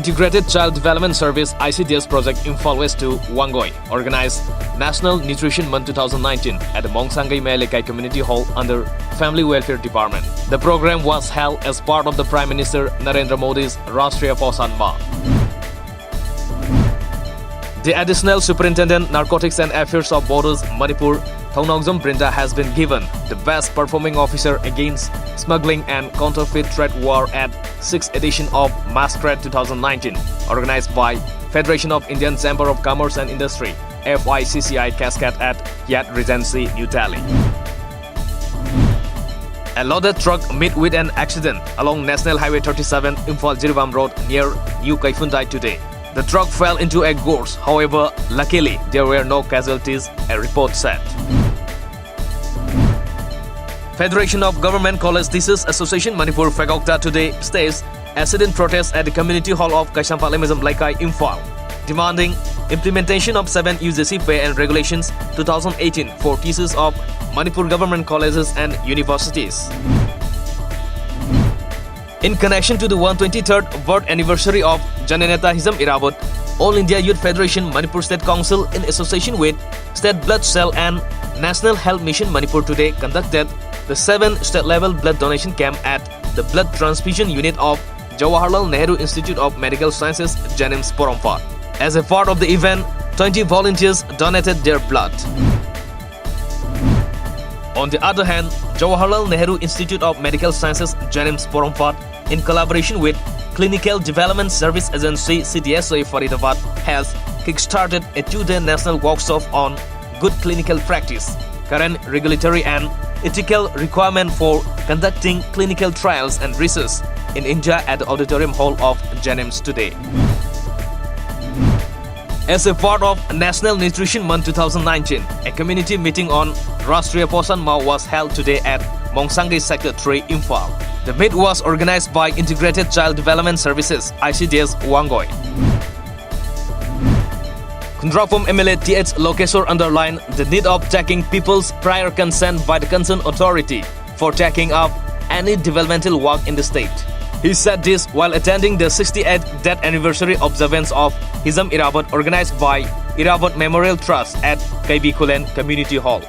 Integrated Child Development Service ICDS project Imphal West to Wangoi organized National Nutrition Month 2019 at the Mongsangai Melekai Community Hall under Family Welfare Department. The program was held as part of the Prime Minister Narendra Modi's Rashtriya Posan Ma. The Additional Superintendent Narcotics and Affairs of Borders Manipur, Thongnogzom Brinda, has been given the Best Performing Officer Against Smuggling and Counterfeit Trade War at 6th edition of Mass Trade 2019, organized by Federation of Indian Chamber of Commerce and Industry, FICCI Cascade at Hyatt Regency, New Delhi. A loaded truck met with an accident along National Highway 37 Imphal-Jiribam Road near New Kaifundai today. The truck fell into a gorge. However, luckily, there were no casualties, a report said. Federation of Government College Teachers Association Manipur Phagokta today staged a sit-in protest at the community hall of Kaisampal-Emizam Laikai, Imphal, demanding implementation of 7 UGC Pay and Regulations 2018 for teachers of Manipur government colleges and universities. In connection to the 123rd birth anniversary of Jananeta Hizam Irawat, All India Youth Federation Manipur State Council in association with State Blood Cell and National Health Mission Manipur today conducted the 7th state-level blood donation camp at the Blood Transfusion Unit of Jawaharlal Nehru Institute of Medical Sciences, Janims, Porompat. As a part of the event, 20 volunteers donated their blood. On the other hand, Jawaharlal Nehru Institute of Medical Sciences, Janims, Porompat, in collaboration with Clinical Development Service Agency CDSA Faridabad, has kick-started a 2-day national workshop on good clinical practice, current regulatory and ethical requirement for conducting clinical trials and research in India at the Auditorium Hall of Janims today. As a part of National Nutrition Month 2019, a community meeting on Rashtriya Posan Ma was held today at Mongsangai Sector 3, Imphal. The meet was organized by Integrated Child Development Services, ICDS, Wangoi. Kundrapum MLA TH Lokeswar underlined the need of taking people's prior consent by the concerned authority for taking up any developmental work in the state. He said this while attending the 68th death anniversary observance of Hizam Irawat organized by Irawat Memorial Trust at Kaibikulen Community Hall.